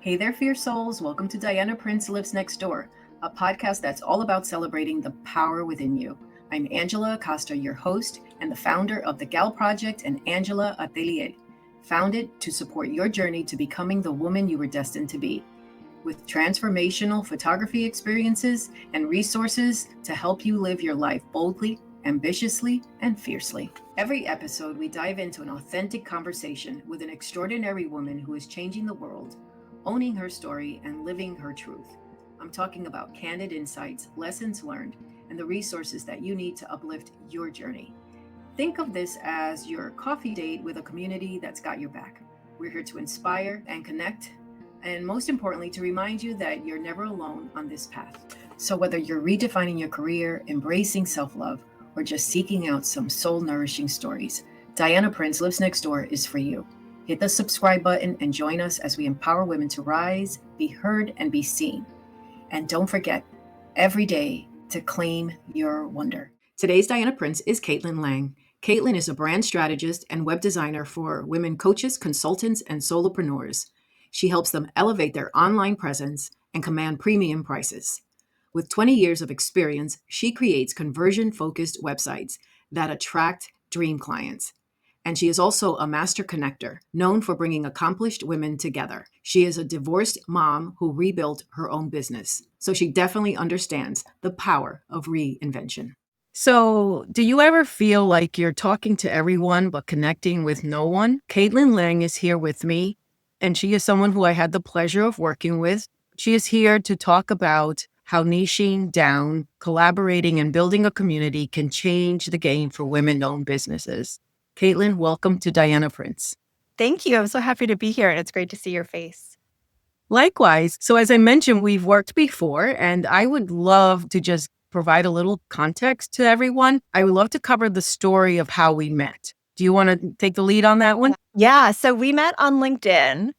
Hey there, fierce souls. Welcome to Diana Prince Lives Next Door, a podcast that's all about celebrating the power within you. I'm Angela Acosta, your host and the founder of the Gal Project and Angela Atelier, founded to support your journey to becoming the woman you were destined to be, with transformational photography experiences and resources to help you live your life boldly, ambitiously, and fiercely. Every episode, we dive into an authentic conversation with an extraordinary woman who is changing the world, owning her story, and living her truth. I'm talking about candid insights, lessons learned, and the resources that you need to uplift your journey. Think of this as your coffee date with a community that's got your back. We're here to inspire and connect, and most importantly, to remind you that you're never alone on this path. So, whether you're redefining your career, embracing self love, or just seeking out some soul nourishing stories, Diana Prince Lives Next Door is for you. Hit the subscribe button and join us as we empower women to rise, be heard, and be seen. And don't forget, every day, to claim your wonder. Today's Diana Prince is Caitlin Lang. Caitlin is a brand strategist and web designer for women coaches, consultants, and solopreneurs. She helps them elevate their online presence and command premium prices. With 20 years of experience, she creates conversion-focused websites that attract dream clients. And she is also a master connector, known for bringing accomplished women together. She is a divorced mom who rebuilt her own business. So she definitely understands the power of reinvention. So, do you ever feel like you're talking to everyone but connecting with no one? Caitlin Lang is here with me, and she is someone who I had the pleasure of working with. She is here to talk about how niching down, collaborating, and building a community can change the game for women-owned businesses. Caitlin, welcome to Diana Prince. Thank you. I'm so happy to be here, and it's great to see your face. Likewise. So as I mentioned, we've worked before, and I would love to just provide a little context to everyone. I would love to cover the story of how we met. Do you want to take the lead on that one? Yeah. So we met on LinkedIn,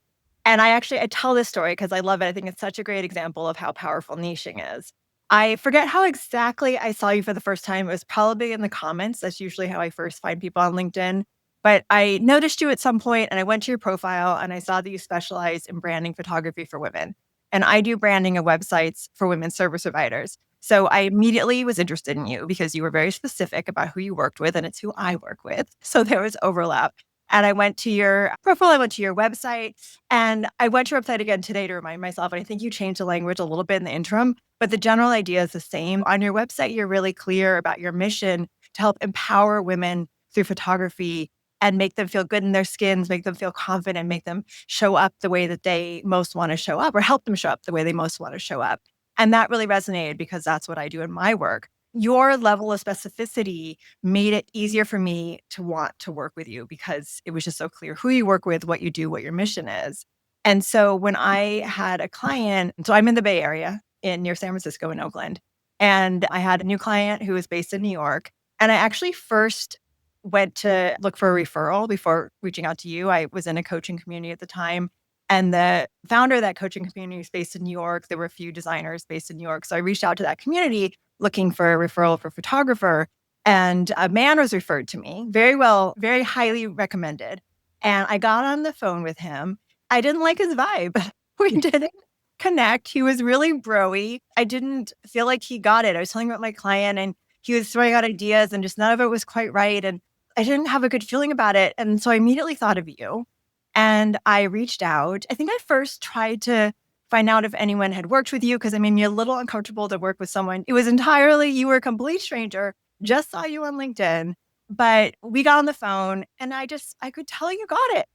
and I tell this story because I love it. I think it's such a great example of how powerful niching is. I forget how exactly I saw you for the first time. It was probably in the comments. That's usually how I first find people on LinkedIn. But I noticed you at some point, and I went to your profile, and I saw that you specialize in branding photography for women. And I do branding of websites for women's service providers. So I immediately was interested in you because you were very specific about who you worked with, and it's who I work with. So there was overlap. And I went to your profile, I went to your website, and I went to your website again today to remind myself. And I think you changed the language a little bit in the interim, but the general idea is the same. On your website, you're really clear about your mission to help empower women through photography and make them feel good in their skins, make them feel confident, make them show up the way that they most want to show up, or help them show up the way they most want to show up. And that really resonated because that's what I do in my work. Your level of specificity made it easier for me to want to work with you because it was just so clear who you work with, what you do, what your mission is. And so when I had a client, so I'm in the Bay Area near San Francisco and Oakland, and I had a new client who was based in New York. And I actually first went to look for a referral before reaching out to you. I was in a coaching community at the time. And the founder of that coaching community is based in New York. There were a few designers based in New York. So I reached out to that community looking for a referral for a photographer. And a man was referred to me, very well, very highly recommended. And I got on the phone with him. I didn't like his vibe. We didn't connect. He was really bro-y. I didn't feel like he got it. I was telling about my client, and he was throwing out ideas, and just none of it was quite right. And I didn't have a good feeling about it. And so I immediately thought of you. And I reached out. I think I first tried to find out if anyone had worked with you because it made me a little uncomfortable to work with someone. It was entirely, you were a complete stranger, just saw you on LinkedIn, but we got on the phone and I could tell you got it.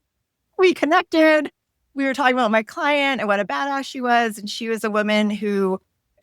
We connected. We were talking about my client and what a badass she was. And she was a woman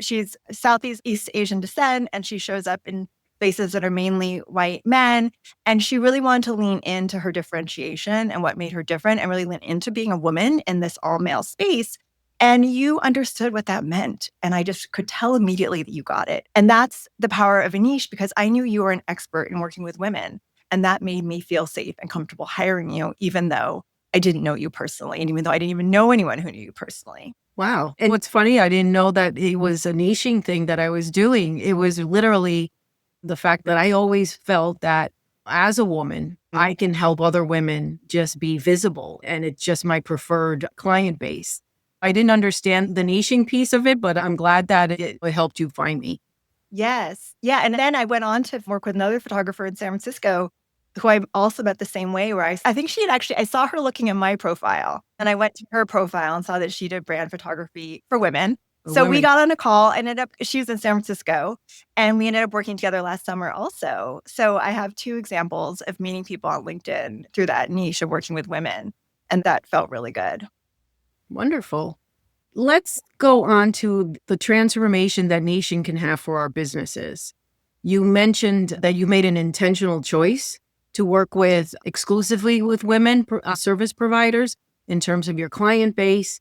she's Southeast East Asian descent, and she shows up in spaces that are mainly white men. And she really wanted to lean into her differentiation and what made her different and really lean into being a woman in this all male space. And you understood what that meant. And I just could tell immediately that you got it. And that's the power of a niche because I knew you were an expert in working with women. And that made me feel safe and comfortable hiring you, even though I didn't know you personally. And even though I didn't even know anyone who knew you personally. Wow. And what's funny, I didn't know that it was a niching thing that I was doing. It was literally the fact that I always felt that as a woman, I can help other women just be visible. And it's just my preferred client base. I didn't understand the niching piece of it, but I'm glad that it helped you find me. Yes. Yeah. And then I went on to work with another photographer in San Francisco who I also met the same way, where I think she had actually, I saw her looking at my profile and I went to her profile and saw that she did brand photography for women. For So we women. got on a call, she was in San Francisco, and we ended up working together last summer also. So I have two examples of meeting people on LinkedIn through that niche of working with women. And that felt really good. Wonderful. Let's go on to the transformation that niching can have for our businesses. You mentioned that you made an intentional choice to work with exclusively with women service providers in terms of your client base.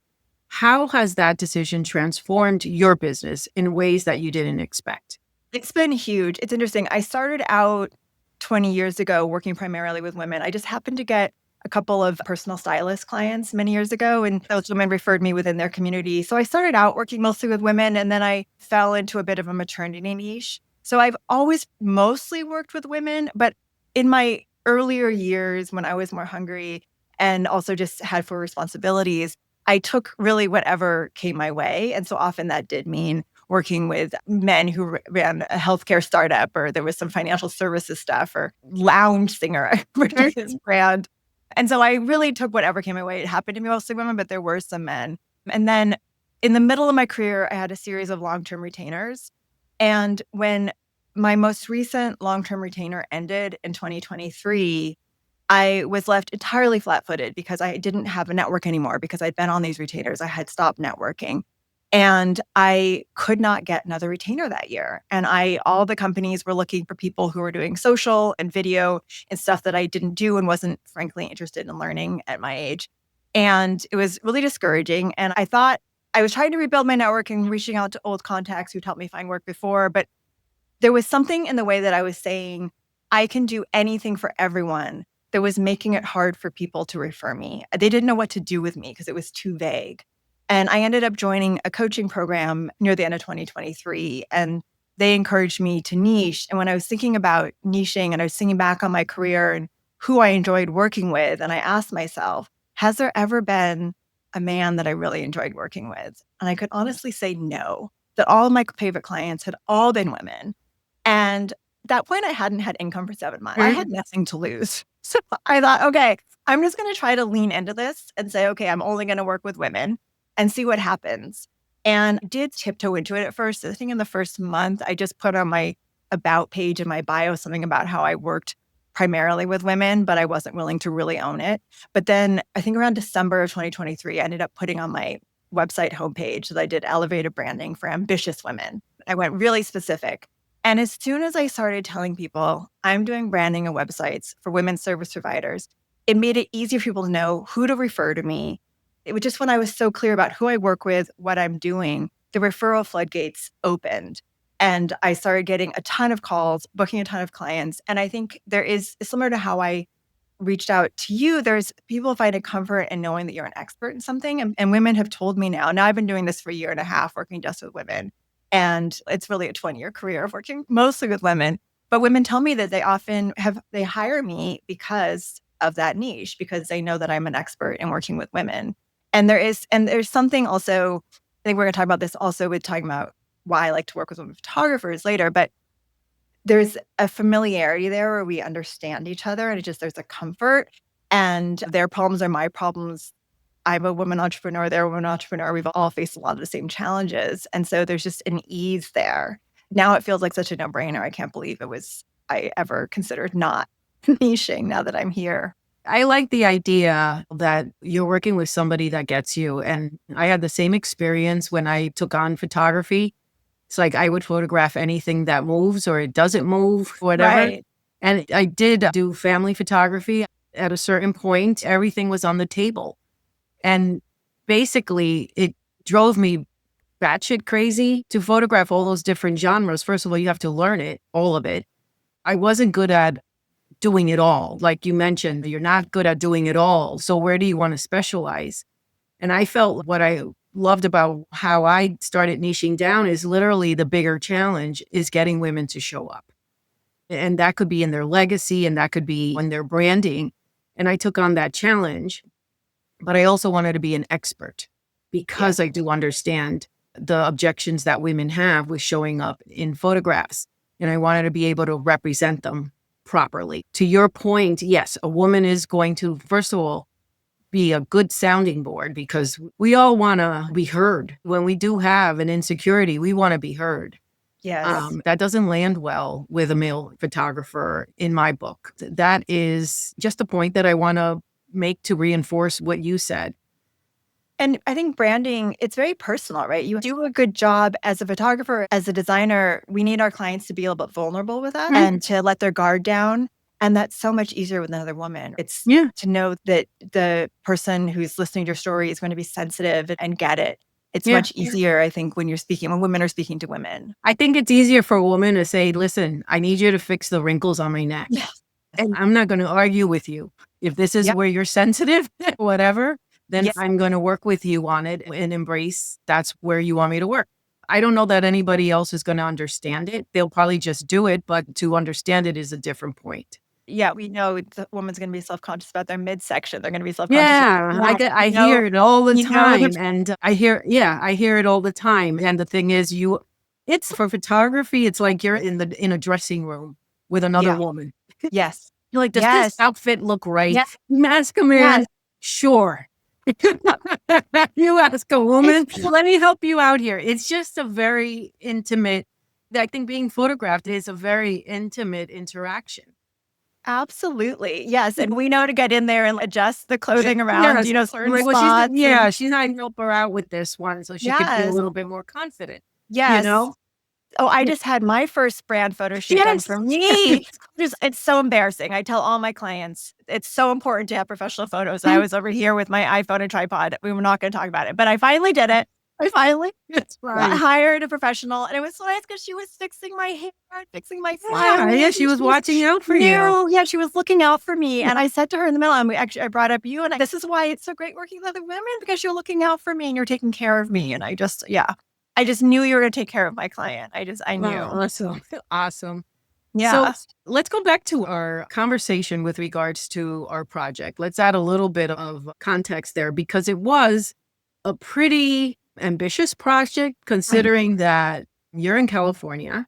How has that decision transformed your business in ways that you didn't expect? It's been huge. It's interesting. I started out 20 years ago working primarily with women. I just happened to get a couple of personal stylist clients many years ago, and those women referred me within their community. So I started out working mostly with women, and then I fell into a bit of a maternity niche. So I've always mostly worked with women, but in my earlier years when I was more hungry and also just had full responsibilities, I took really whatever came my way. And so often that did mean working with men who ran a healthcare startup, or there was some financial services stuff, or lounge singer, I remember his brand. And so I really took whatever came my way. It happened to be mostly women, but there were some men. And then in the middle of my career, I had a series of long-term retainers. And when my most recent long-term retainer ended in 2023, I was left entirely flat-footed because I didn't have a network anymore because I'd been on these retainers. I had stopped networking. And I could not get another retainer that year. And all the companies were looking for people who were doing social and video and stuff that I didn't do and wasn't frankly interested in learning at my age. And it was really discouraging. And I thought I was trying to rebuild my network and reaching out to old contacts who'd helped me find work before. But there was something in the way that I was saying, I can do anything for everyone, that was making it hard for people to refer me. They didn't know what to do with me because it was too vague. And I ended up joining a coaching program near the end of 2023, and they encouraged me to niche. And when I was thinking about niching and I was thinking back on my career and who I enjoyed working with, and I asked myself, has there ever been a man that I really enjoyed working with? And I could honestly say no, that all of my favorite clients had all been women. And at that point, I hadn't had income for 7 months. I had nothing to lose. So I thought, okay, I'm just going to try to lean into this and say, okay, I'm only going to work with women and see what happens. And I did tiptoe into it at first. I think in the first month, I just put on my about page in my bio something about how I worked primarily with women, but I wasn't willing to really own it. But then I think around December of 2023, I ended up putting on my website homepage that I did elevated branding for ambitious women. I went really specific. And as soon as I started telling people I'm doing branding and websites for women's service providers, it made it easier for people to know who to refer to me. It was just when I was so clear about who I work with, what I'm doing, the referral floodgates opened. And I started getting a ton of calls, booking a ton of clients. And I think there is, similar to how I reached out to you, there's people find a comfort in knowing that you're an expert in something. And women have told me now I've been doing this for a year and a half, working just with women. And it's really a 20-year career of working mostly with women. But women tell me that they hire me because of that niche, because they know that I'm an expert in working with women. And there's something also, I think we're going to talk about this also with talking about why I like to work with women photographers later, but there's a familiarity there where we understand each other, and there's a comfort, and their problems are my problems. I'm a woman entrepreneur, they're a woman entrepreneur. We've all faced a lot of the same challenges. And so there's just an ease there. Now it feels like such a no-brainer. I can't believe I ever considered not niching now that I'm here. I like the idea that you're working with somebody that gets you. And I had the same experience when I took on photography. It's like I would photograph anything that moves or it doesn't move, whatever. Right. And I did do family photography. At a certain point, everything was on the table. And basically, it drove me batshit crazy to photograph all those different genres. First of all, you have to learn it, all of it. I wasn't good at doing it all. Like you mentioned, you're not good at doing it all. So where do you want to specialize? And I felt what I loved about how I started niching down is literally the bigger challenge is getting women to show up. And that could be in their legacy and that could be in their branding. And I took on that challenge, but I also wanted to be an expert. because I do understand the objections that women have with showing up in photographs. And I wanted to be able to represent them properly. To your point, yes, a woman is going to, first of all, be a good sounding board because we all want to be heard. When we do have an insecurity, we want to be heard. Yes. That doesn't land well with a male photographer in my book. That is just a point that I want to make to reinforce what you said. And I think branding, it's very personal, right? You do a good job as a photographer, as a designer. We need our clients to be a little bit vulnerable with us and to let their guard down. And that's so much easier with another woman. It's to know that the person who's listening to your story is going to be sensitive and get it. It's much easier, I think, when women are speaking to women. I think it's easier for a woman to say, listen, I need you to fix the wrinkles on my neck. Yes. And I'm not going to argue with you. If this is where you're sensitive, whatever, then I'm going to work with you on it and embrace that's where you want me to work. I don't know that anybody else is going to understand it. They'll probably just do it, but to understand it is a different point. Yeah, we know the woman's going to be self-conscious about their midsection. They're going to be self-conscious. I hear it all the time. And I hear it all the time. And the thing is, it's for photography. It's like you're in a dressing room with another woman. Yes. You're like, does this outfit look right? Yes. Mask a man. Yes. Sure. You ask a woman, let me help you out here. It's just a very intimate, I think being photographed is a very intimate interaction. Absolutely. Yes. And we know to get in there and adjust the clothing around, certain spots. She's not going to help her out with this one so she can feel a little bit more confident. Yes. Oh, I just had my first brand photo shoot done for me. It's so embarrassing. I tell all my clients, it's so important to have professional photos. I was over here with my iPhone and tripod. We were not going to talk about it, but I finally did it. That's right. Hired a professional, and it was so nice because she was fixing my hair, fixing my flowers. Yeah, she was watching out for you. Yeah, she was looking out for me. And I said to her in the middle, I brought up you, and this is why it's so great working with other women, because you're looking out for me and you're taking care of me. And I just knew you were going to take care of my client. I knew. Wow, awesome. Yeah. So let's go back to our conversation with regards to our project. Let's add a little bit of context there because it was a pretty ambitious project considering that you're in California,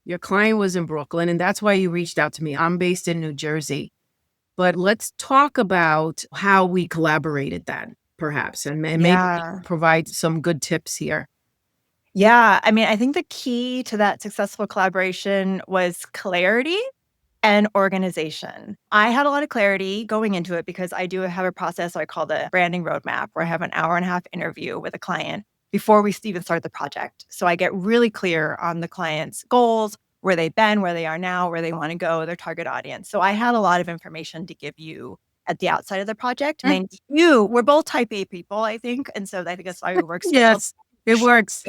your client was in Brooklyn, and that's why you reached out to me. I'm based in New Jersey. But let's talk about how we collaborated then, perhaps, and maybe provide some good tips here. Yeah. I mean, I think the key to that successful collaboration was clarity and organization. I had a lot of clarity going into it because I do have a process I call the branding roadmap, where I have an 1.5-hour interview with a client before we even start the project. So I get really clear on the client's goals, where they've been, where they are now, where they want to go, their target audience. So I had a lot of information to give you at the outside of the project. And then we're both type A people, I think. And so I think that's why it works. Yes, it works.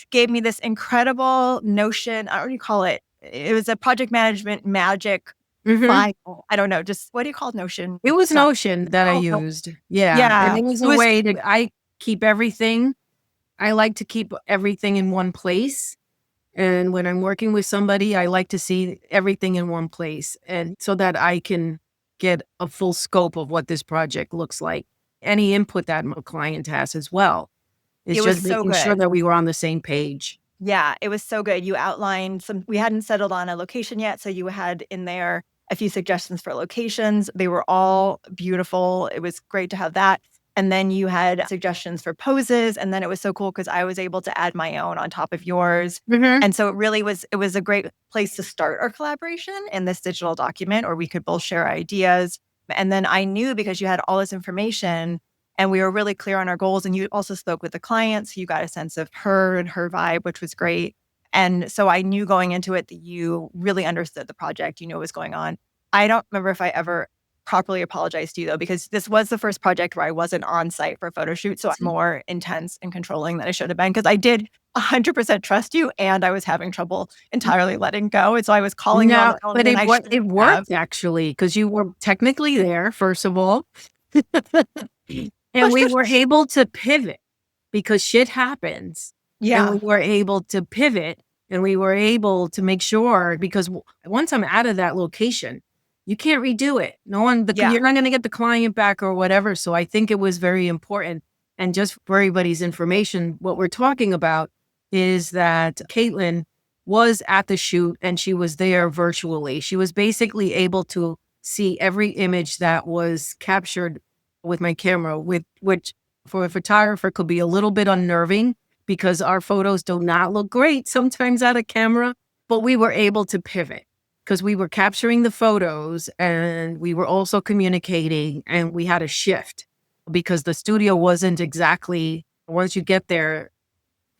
Gave me this incredible notion. What do you call it? It was a project management magic file. I don't know. Just what do you call Notion? It was Notion that I used. Yeah. And it was a way that I keep everything. I like to keep everything in one place. And when I'm working with somebody, I like to see everything in one place. And so that I can get a full scope of what this project looks like. Any input that a client has as well. It's just making sure that we were on the same page. Yeah, it was so good. You outlined we hadn't settled on a location yet. So you had in there a few suggestions for locations. They were all beautiful. It was great to have that. And then you had suggestions for poses. And then it was so cool because I was able to add my own on top of yours. And so it was a great place to start our collaboration in this digital document, or we could both share ideas. And then I knew, because you had all this information and we were really clear on our goals, and you also spoke with the clients, so you got a sense of her and her vibe, which was great. And so I knew going into it that you really understood the project, you know what was going on. I don't remember if I ever properly apologized to you, though, because this was the first project where I wasn't on site for a photo shoot. So it's more intense and controlling than I should have been, because I did 100% trust you and I was having trouble entirely letting go. And so I was calling you on the phone. But it worked actually, because you were technically there, first of all. And we were able to pivot because shit happens. Yeah. And we were able to pivot, and we were able to make sure, because once I'm out of that location, you can't redo it. You're not going to get the client back or whatever. So I think it was very important. And just for everybody's information, what we're talking about is that Caitlin was at the shoot and she was there virtually. She was basically able to see every image that was captured with my camera, which for a photographer could be a little bit unnerving because our photos do not look great sometimes out of camera, but we were able to pivot because we were capturing the photos and we were also communicating, and we had a shift because the studio wasn't exactly, once you get there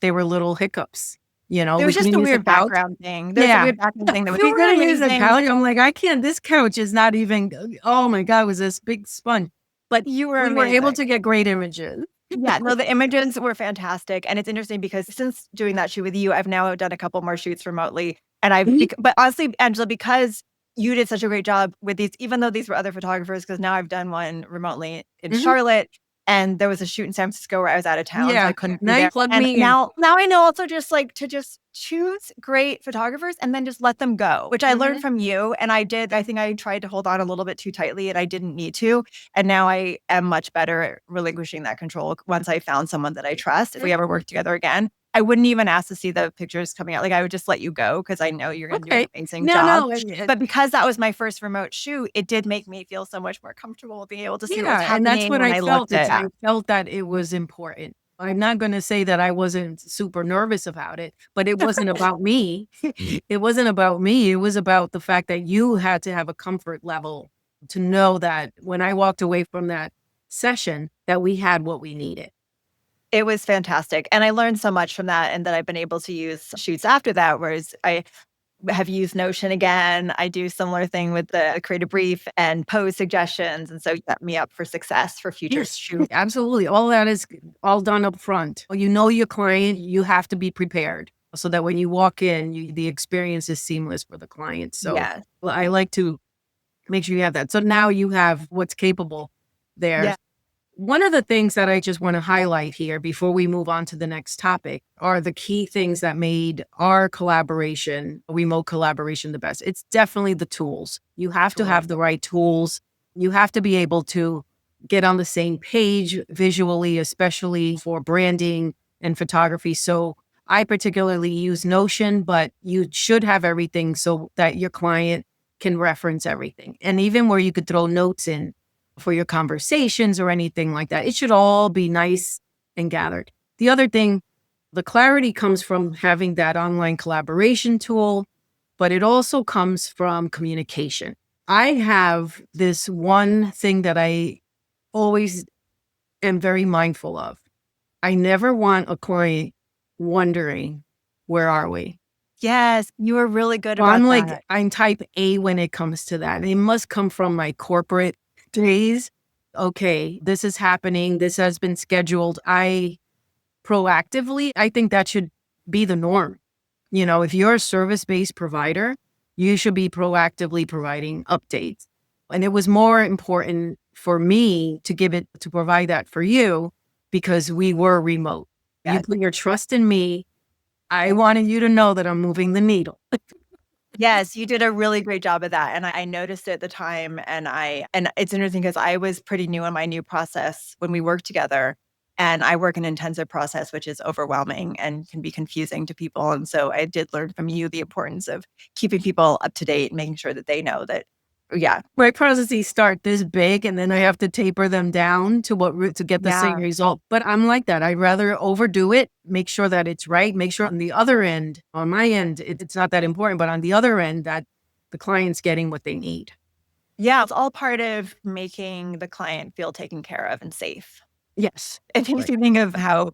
were little hiccups, There we was just couldn't a use the weird couch. background thing. There's a Yeah. weird background thing that was We couldn't use the amazing. couch. I'm like, I can't, this couch is not even, oh my God, it was this big sponge. But You were we were able amazing. to get great images. Yeah, no, the images were fantastic. And it's interesting because since doing that shoot with you, I've now done a couple more shoots remotely. And Mhm. but honestly, Angela, because you did such a great job with these, even though these were other photographers, because now I've done one remotely in Mhm. Charlotte. And there was a shoot in San Francisco where I was out of town, so Yeah. I couldn't be Now you there. plug And me in. now I know also just like to just choose great photographers and then just let them go, which I learned from you. And I think I tried to hold on a little bit too tightly and I didn't need to. And now I am much better at relinquishing that control once I found someone that I trust. If we ever work together again, I wouldn't even ask to see the pictures coming out. Like I would just let you go because I know you're going to do an Okay. amazing No, job. no. But because that was my first remote shoot, it did make me feel so much more comfortable with being able to see what was Yeah, and that's happening what when I I felt. looked at I felt that it was important. I'm not going to say that I wasn't super nervous about it, but it wasn't about me. It wasn't about me. It was about the fact that you had to have a comfort level to know that when I walked away from that session, that we had what we needed. It was fantastic. And I learned so much from that and that I've been able to use shoots after that, whereas I have used Notion again. I do similar thing with the creative brief and pose suggestions. And so set me up for success for future Yes, shoots. absolutely. All that is all done up front. You know your client, you have to be prepared so that when you walk in, the experience is seamless for the client. So Yes. I like to make sure you have that. So now you have what's capable there. Yeah. One of the things that I just want to highlight here before we move on to the next topic are the key things that made our collaboration, remote collaboration, the best. It's definitely the tools. You have to have the right tools. You have to be able to get on the same page visually, especially for branding and photography. So I particularly use Notion, but you should have everything so that your client can reference everything. And even where you could throw notes in for your conversations or anything like that. It should all be nice and gathered. The other thing, the clarity comes from having that online collaboration tool, but it also comes from communication. I have this one thing that I always am very mindful of. I never want a client wondering, where are we? Yes. You were really good So about I'm that. like, I'm type A when it comes to that. It must come from my corporate days. Okay, this is happening. This has been scheduled. I think that should be the norm. If you're a service-based provider, you should be proactively providing updates. And it was more important for me to provide that for you because we were remote. You Yes. put your trust in me. I wanted you to know that I'm moving the needle. Yes, you did a really great job of that. And I noticed it at the time. And it's interesting because I was pretty new in my new process when we worked together. And I work an intensive process, which is overwhelming and can be confusing to people. And so I did learn from you the importance of keeping people up to date, making sure that they know that, yeah. My processes start this big and then I have to taper them down to get the same Yeah. result. But I'm like that. I'd rather overdo it, make sure that it's right, make sure on the other end, on my end, it's not that important, but on the other end that the client's getting what they need. Yeah. It's all part of making the client feel taken care of and safe. Yes. It makes me think of how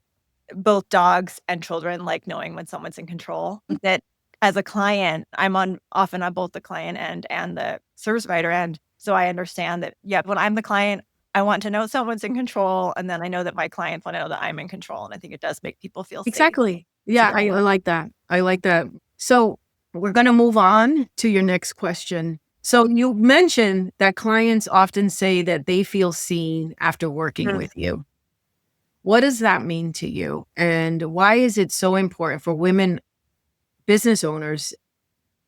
both dogs and children like knowing when someone's in control. That as a client, often on both the client end and the service provider end. So I understand that, yeah, when I'm the client, I want to know someone's in control. And then I know that my clients want to know that I'm in control. And I think it does make people feel safe. Exactly. Yeah, I like that. I like that. So we're going to move on to your next question. So you mentioned that clients often say that they feel seen after working with you. What does that mean to you? And why is it so important for women business owners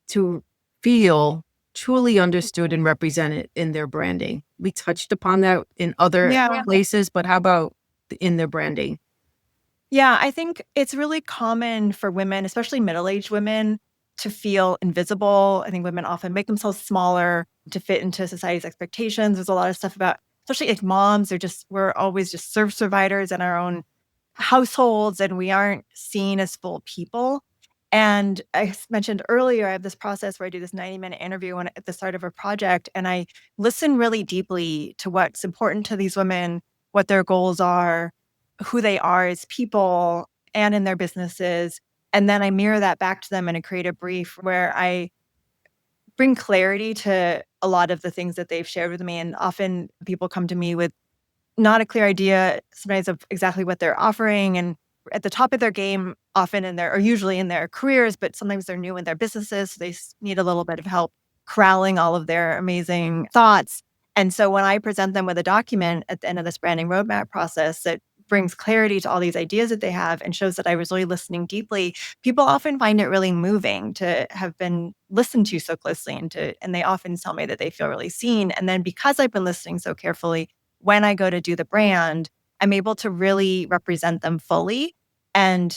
to feel truly understood and represented in their branding? We touched upon that in other places, but how about in their branding? Yeah, I think it's really common for women, especially middle-aged women, to feel invisible. I think women often make themselves smaller to fit into society's expectations. There's a lot of stuff about, especially like moms, we're always just service providers in our own households, and we aren't seen as full people. And mentioned earlier, I have this process where I do this 90-minute interview at the start of a project, and I listen really deeply to what's important to these women, what their goals are, who they are as people and in their businesses. And then I mirror that back to them in a creative brief where I bring clarity to a lot of the things that they've shared with me. And often people come to me with not a clear idea sometimes of exactly what they're offering and at the top of their game, often or usually in their careers, but sometimes they're new in their businesses. So they need a little bit of help corralling all of their amazing thoughts. And so when I present them with a document at the end of this branding roadmap process that brings clarity to all these ideas that they have and shows that I was really listening deeply, people often find it really moving to have been listened to so closely and they often tell me that they feel really seen. And then because I've been listening so carefully, when I go to do the brand, I'm able to really represent them fully. And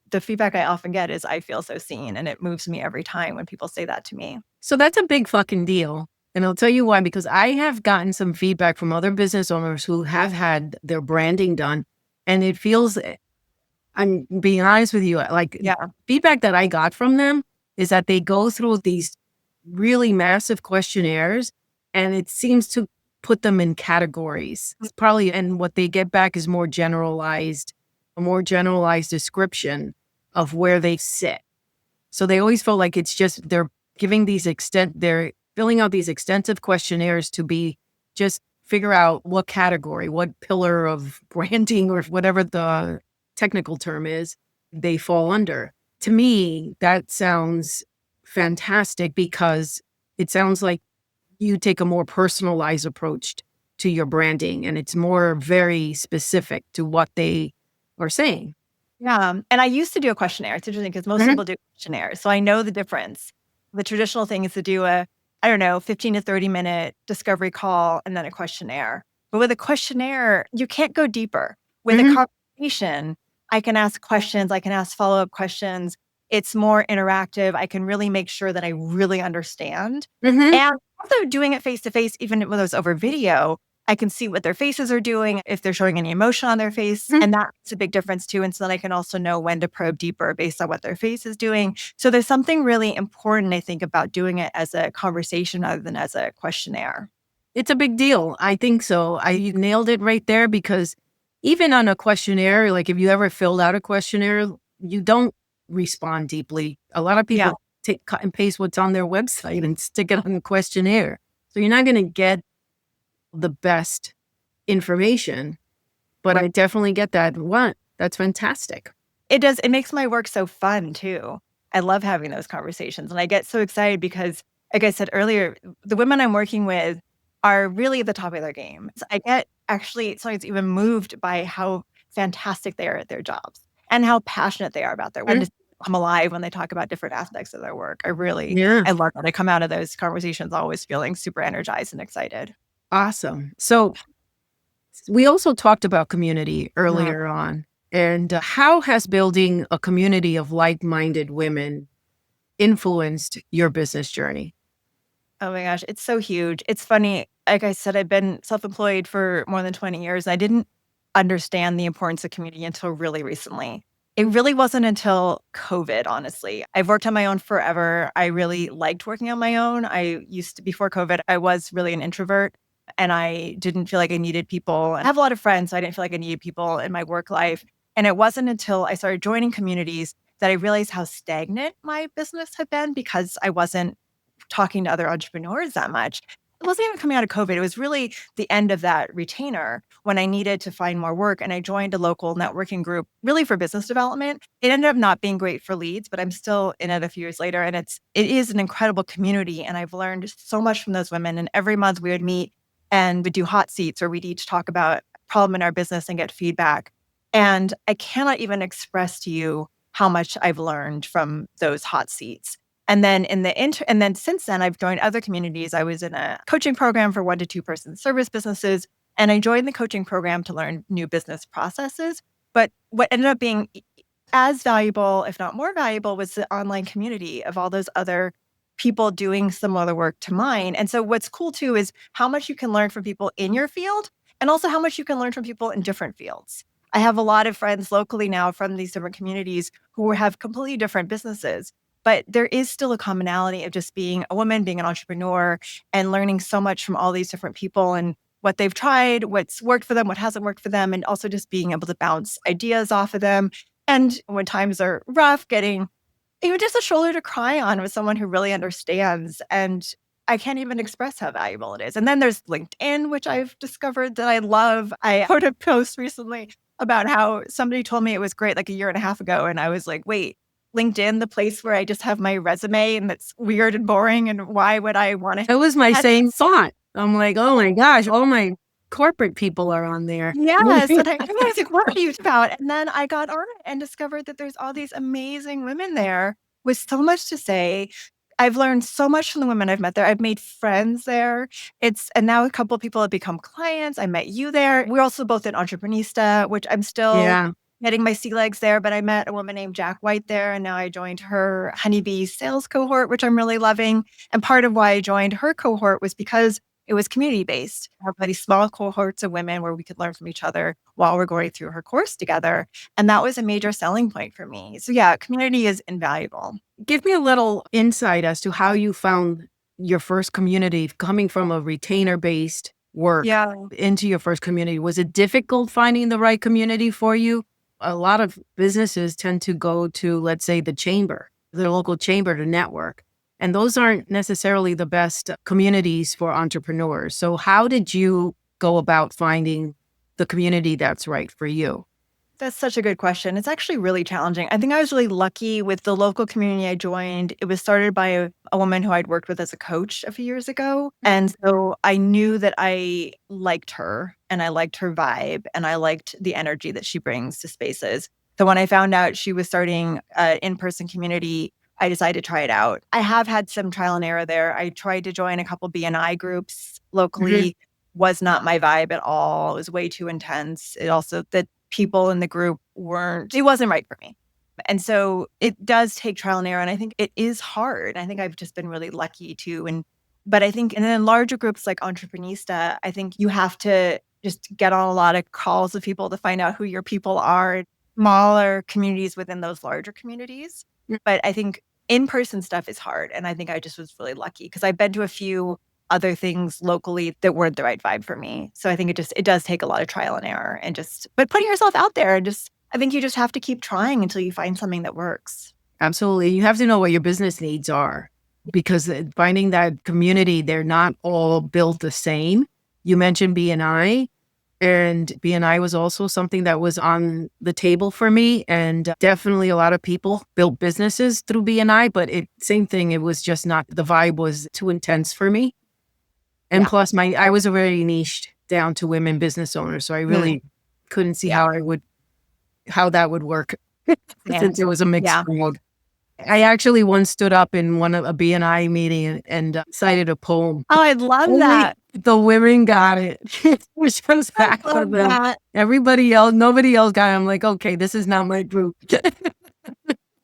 the feedback I often get is I feel so seen, and it moves me every time when people say that to me. So that's a big fucking deal. And I'll tell you why, because I have gotten some feedback from other business owners who have had their branding done. And it feels, I'm being honest with you, like feedback that I got from them is that they go through these really massive questionnaires and it seems to put them in categories. It's probably, and what they get back is a more generalized description of where they sit. So they always feel like it's just, they're filling out these extensive questionnaires to be just figure out what category, what pillar of branding or whatever the technical term is, they fall under. To me, that sounds fantastic because it sounds like you take a more personalized approach to your branding and it's more very specific to what they are saying. Yeah. And I used to do a questionnaire. It's interesting because most people do questionnaires. So I know the difference. The traditional thing is to do 15 to 30 minute discovery call and then a questionnaire. But with a questionnaire, you can't go deeper. With a conversation, I can ask questions. I can ask follow-up questions. It's more interactive. I can really make sure that I really understand. And also doing it face-to-face, even when it was over video, I can see what their faces are doing, if they're showing any emotion on their face. And that's a big difference too. And so then I can also know when to probe deeper based on what their face is doing. So there's something really important, I think, about doing it as a conversation rather than as a questionnaire. It's a big deal. I think so. You nailed it right there because even on a questionnaire, like if you ever filled out a questionnaire, you don't respond deeply. A lot of people take cut and paste what's on their website and stick it on the questionnaire. So you're not going to get the best information, but I definitely get that. That's fantastic. It does. It makes my work so fun too. I love having those conversations and I get so excited because, like I said earlier, the women I'm working with are really at the top of their game. So I get actually sometimes even moved by how fantastic they are at their jobs and how passionate they are about their work. To come alive when they talk about different aspects of their work. I love that. I come out of those conversations always feeling super energized and excited. Awesome. So we also talked about community earlier on. And how has building a community of like-minded women influenced your business journey? Oh my gosh, it's so huge. It's funny. Like I said, I've been self-employed for more than 20 years. And I didn't understand the importance of community until really recently. It really wasn't until COVID, honestly. I've worked on my own forever. I really liked working on my own. Before COVID, I was really an introvert and I didn't feel like I needed people. I have a lot of friends, so I didn't feel like I needed people in my work life. And it wasn't until I started joining communities that I realized how stagnant my business had been because I wasn't talking to other entrepreneurs that much. It wasn't even coming out of COVID. It was really the end of that retainer when I needed to find more work. And I joined a local networking group really for business development. It ended up not being great for leads, but I'm still in it a few years later. And it is an incredible community. And I've learned so much from those women. And every month we would meet and we'd do hot seats or we'd each talk about a problem in our business and get feedback. And I cannot even express to you how much I've learned from those hot seats. And then since then, I've joined other communities. I was in a coaching program for 1 to 2 person service businesses. And I joined the coaching program to learn new business processes. But what ended up being as valuable, if not more valuable, was the online community of all those other people doing similar work to mine. And so what's cool too is how much you can learn from people in your field and also how much you can learn from people in different fields. I have a lot of friends locally now from these different communities who have completely different businesses, but there is still a commonality of just being a woman, being an entrepreneur, and learning so much from all these different people and what they've tried, what's worked for them, what hasn't worked for them, and also just being able to bounce ideas off of them. And when times are rough, getting even just a shoulder to cry on with someone who really understands. And I can't even express how valuable it is. And then there's LinkedIn, which I've discovered that I love. I wrote a post recently about how somebody told me it was great like a year and a half ago. And I was like, wait, LinkedIn, the place where I just have my resume and that's weird and boring. And why would I want to? It was my same thought. I'm like, oh my gosh, all my corporate people are on there. Yes. And I was like, what are you about? And then I got on it and discovered that there's all these amazing women there with so much to say. I've learned so much from the women I've met there. I've made friends there. And now a couple of people have become clients. I met you there. We're also both in Entreprenista, which I'm still getting my sea legs there, but I met a woman named Jack White there, and now I joined her honeybee sales cohort, which I'm really loving. And part of why I joined her cohort was because it was community-based. I have these small cohorts of women where we could learn from each other while we're going through her course together. And that was a major selling point for me. So yeah, community is invaluable. Give me a little insight as to how you found your first community coming from a retainer-based work into your first community. Was it difficult finding the right community for you? A lot of businesses tend to go to, let's say, the local chamber to network. And those aren't necessarily the best communities for entrepreneurs. So how did you go about finding the community that's right for you? That's such a good question. It's actually really challenging. I think I was really lucky with the local community I joined. It was started by a woman who I'd worked with as a coach a few years ago. And so I knew that I liked her and I liked her vibe and I liked the energy that she brings to spaces. So when I found out she was starting an in-person community, I decided to try it out. I have had some trial and error there. I tried to join a couple BNI groups locally. Was not my vibe at all. It was way too intense. It also, the people in the group it wasn't right for me. And so it does take trial and error. And I think it is hard. I think I've just been really lucky too. But I think in larger groups like Entreprenista, I think you have to just get on a lot of calls with people to find out who your people are. Smaller communities within those larger communities. But I think in-person stuff is hard. And I think I just was really lucky because I've been to a few other things locally that weren't the right vibe for me. So I think it does take a lot of trial and error but putting yourself out there and I think you just have to keep trying until you find something that works. Absolutely. You have to know what your business needs are because finding that community, they're not all built the same. You mentioned BNI. And BNI was also something that was on the table for me. And definitely a lot of people built businesses through BNI, but same thing. It was just not, the vibe was too intense for me. And plus I was already niched down to women business owners. So I really couldn't see how that would work since it was a mixed world. I actually once stood up in a BNI meeting and cited a poem. Oh, I love that. The women got it, which comes back to them. Everybody else, nobody else got it. I'm like, okay, this is not my group.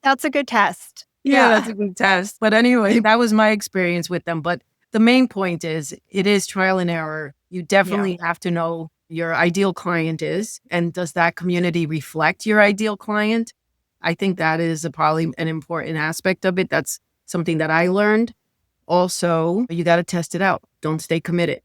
That's a good test. Yeah, that's a good test. But anyway, that was my experience with them. But the main point is it is trial and error. You definitely have to know your ideal client is, and does that community reflect your ideal client? I think that is probably an important aspect of it. That's something that I learned. Also, you got to test it out. Don't stay committed.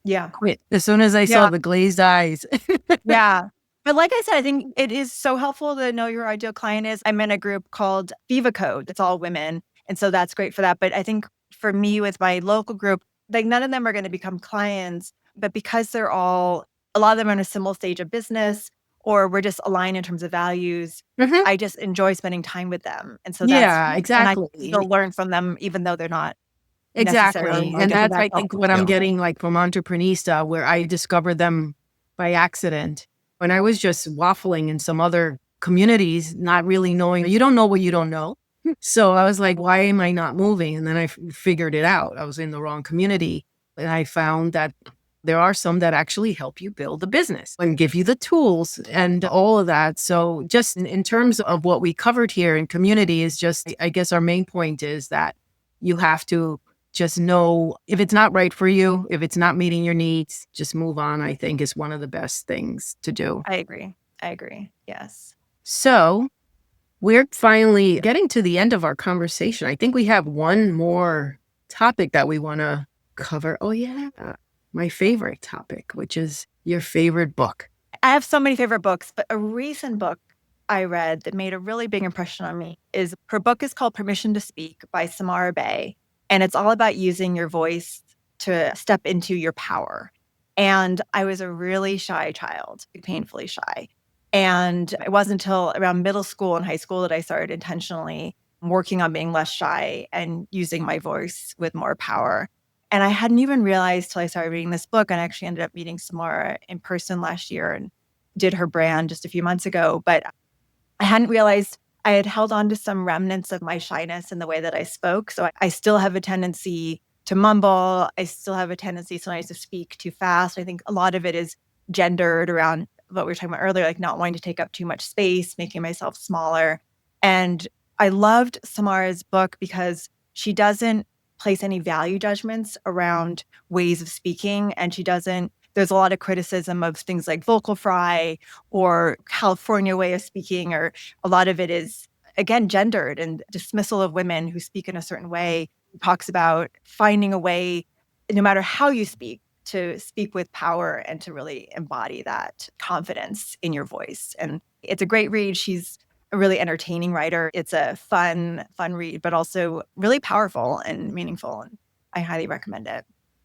Yeah. Quit. As soon as I saw the glazed eyes. But like I said, I think it is so helpful to know your ideal client is. I'm in a group called Viva Code. It's all women. And so that's great for that. But I think for me with my local group, like none of them are going to become clients, but because a lot of them are in a similar stage of business, or we're just aligned in terms of values. I just enjoy spending time with them. And so exactly. And I still learn from them, even though they're not exactly. And that's, I think, what I'm getting like from Entreprenista, where I discovered them by accident when I was just waffling in some other communities, not really knowing, you don't know what you don't know. So I was like, why am I not moving? And then I figured it out. I was in the wrong community. And I found that There are some that actually help you build a business and give you the tools and all of that. So just in terms of what we covered here in community is just, I guess our main point is that you have to just know if it's not right for you, if it's not meeting your needs, just move on, I think is one of the best things to do. I agree. Yes. So we're finally getting to the end of our conversation. I think we have one more topic that we want to cover. Oh, yeah. My favorite topic, which is your favorite book. I have so many favorite books, but a recent book I read that made a really big impression on me is her book is called Permission to Speak by Samara Bay. And it's all about using your voice to step into your power. And I was a really shy child, painfully shy. And it wasn't until around middle school and high school that I started intentionally working on being less shy and using my voice with more power. And I hadn't even realized till I started reading this book, and I actually ended up meeting Samara in person last year and did her brand just a few months ago. But I hadn't realized I had held on to some remnants of my shyness in the way that I spoke. So I still have a tendency to mumble. I still have a tendency sometimes to speak too fast. I think a lot of it is gendered around what we were talking about earlier, like not wanting to take up too much space, making myself smaller. And I loved Samara's book because she doesn't place any value judgments around ways of speaking. And there's a lot of criticism of things like vocal fry or California way of speaking, or a lot of it is, again, gendered and dismissal of women who speak in a certain way. It talks about finding a way, no matter how you speak, to speak with power and to really embody that confidence in your voice. And it's a great read. She's a really entertaining writer. It's a fun read, but also really powerful and meaningful. And I highly recommend it.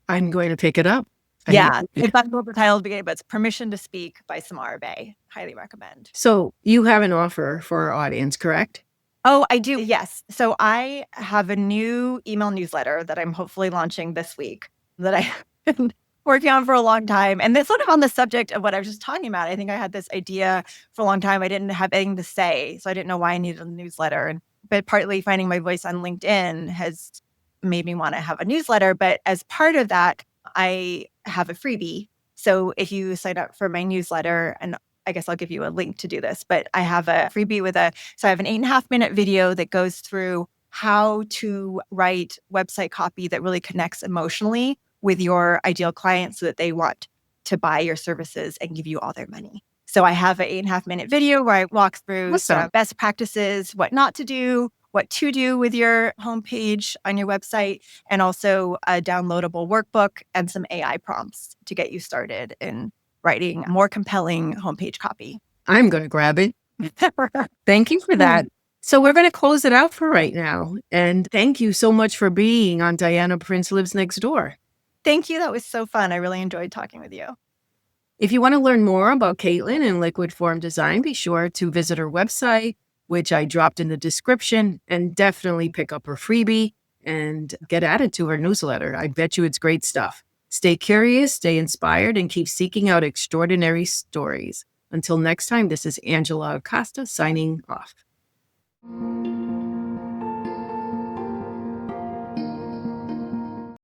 I'm going to pick it up. Yeah. If I know the title beginning, but it's Permission to Speak by Samara Bay. Highly recommend. So you have an offer for our audience, correct? Oh, I do. Yes. So I have a new email newsletter that I'm hopefully launching this week that I've been working on for a long time. And it's sort of on the subject of what I was just talking about. I think I had this idea for a long time. I didn't have anything to say, so I didn't know why I needed a newsletter. But partly finding my voice on LinkedIn has made me want to have a newsletter. But as part of that, I have a freebie. So if you sign up for my newsletter, and I guess I'll give you a link to do this, but I have a freebie so I have an 8.5-minute video that goes through how to write website copy that really connects emotionally with your ideal client so that they want to buy your services and give you all their money. So I have an 8.5-minute video where I walk through some best practices, what not to do, what to do with your homepage on your website, and also a downloadable workbook and some AI prompts to get you started in writing more compelling homepage copy. I'm going to grab it. Thank you for that. So we're going to close it out for right now. And thank you so much for being on Diana Prince Lives Next Door. Thank you. That was so fun. I really enjoyed talking with you. If you want to learn more about Caitlin and Liquid Form Design, be sure to visit her website, which I dropped in the description, and definitely pick up her freebie and get added to her newsletter. I bet you it's great stuff. Stay curious, stay inspired, and keep seeking out extraordinary stories. Until next time, this is Angela Acosta signing off.